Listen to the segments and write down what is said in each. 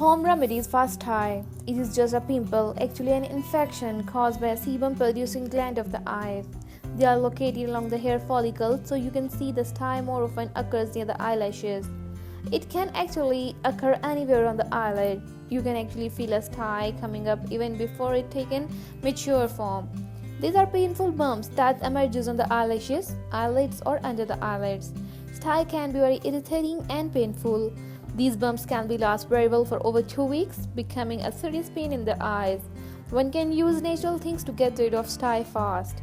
Home remedies for Stye. It is just a pimple, actually an infection caused by a sebum producing gland of the eye. They are located along the hair follicle, so you can see the stye more often occurs near the eyelashes. It can actually occur anywhere on the eyelid. You can actually feel a stye coming up even before it taken mature form. These are painful bumps that emerges on the eyelashes, eyelids or under the eyelids. Stye can be very irritating and painful. These bumps can be last very well for over 2 weeks, becoming a serious pain in the eyes. One can use natural things to get rid of stye fast.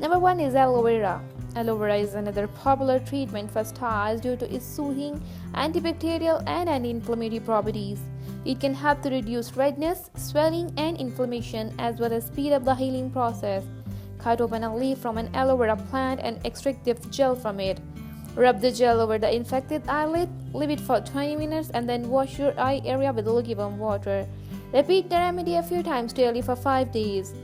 Number 1 is aloe vera. Aloe vera is another popular treatment for styes due to its soothing, antibacterial and anti-inflammatory properties. It can help to reduce redness, swelling and inflammation as well as speed up the healing process. Cut open a leaf from an aloe vera plant and extract the gel from it. Rub the gel over the infected eyelid, leave it for 20 minutes and then wash your eye area with lukewarm water. Repeat the remedy a few times daily for 5 days.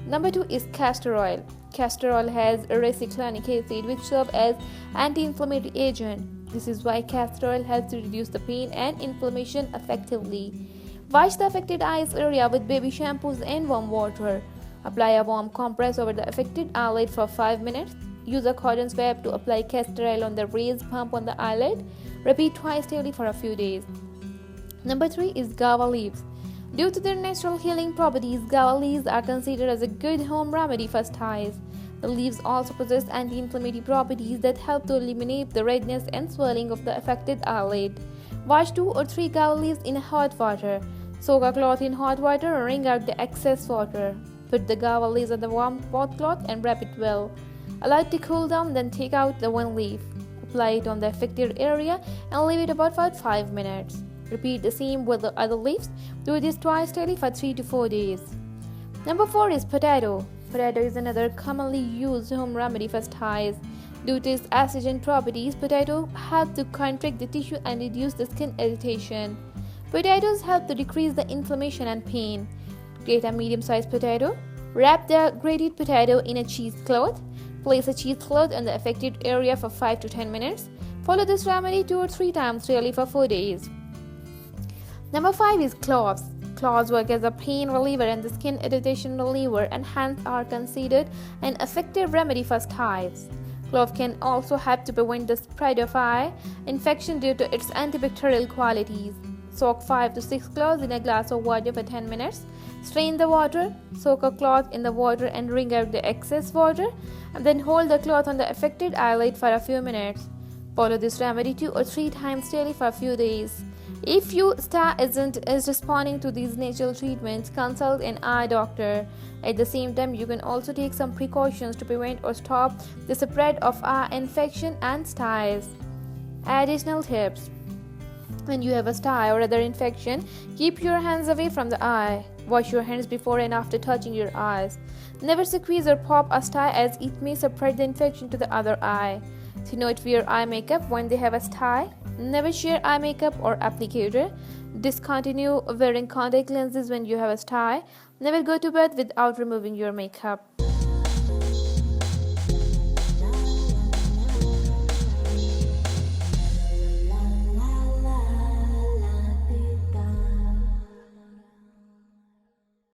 Number 2 is castor oil. Castor oil has raciclinic acid which serves as anti-inflammatory agent. This is why castor oil helps to reduce the pain and inflammation effectively. Wash the affected eyes area with baby shampoos and warm water. Apply a warm compress over the affected eyelid for 5 minutes. Use a cotton swab to apply castor oil on the raised pump on the eyelid. Repeat twice daily for a few days. Number 3 is guava leaves. Due to their natural healing properties, guava leaves are considered as a good home remedy for styes. The leaves also possess anti-inflammatory properties that help to eliminate the redness and swelling of the affected eyelid. Wash 2 or 3 guava leaves in hot water. Soak a cloth in hot water and wring out the excess water. Put the guava leaves on the warm cloth and wrap it well. Allow it to cool down, then take out the one leaf. Apply it on the affected area and leave it about 5 minutes. Repeat the same with the other leaves. Do this twice daily for 3 to 4 days. Number 4 is potato. Potato is another commonly used home remedy for styes. Due to its astringent properties, potato help to contract the tissue and reduce the skin irritation. Potatoes help to decrease the inflammation and pain. Grate a medium-sized potato. Wrap the grated potato in a cheesecloth. Place a cheesecloth on the affected area for 5 to 10 minutes. Follow this remedy 2 or 3 times daily for 4 days. Number 5 is cloves. Cloves work as a pain reliever and the skin irritation reliever and hence are considered an effective remedy for styes. Clove can also help to prevent the spread of eye infection due to its antibacterial qualities. Soak 5 to 6 cloves in a glass of water for 10 minutes. Strain the water, soak a cloth in the water and wring out the excess water, and then hold the cloth on the affected eyelid for a few minutes. Follow this remedy 2 or 3 times daily for a few days. If your stye is responding to these natural treatments, consult an eye doctor. At the same time, you can also take some precautions to prevent or stop the spread of eye infection and styes. Additional tips. When you have a stye or other infection, keep your hands away from the eye. Wash your hands before and after touching your eyes. Never squeeze or pop a stye as it may spread the infection to the other eye. Do not wear eye makeup when they have a stye. Never share eye makeup or applicator. Discontinue wearing contact lenses when you have a stye. Never go to bed without removing your makeup.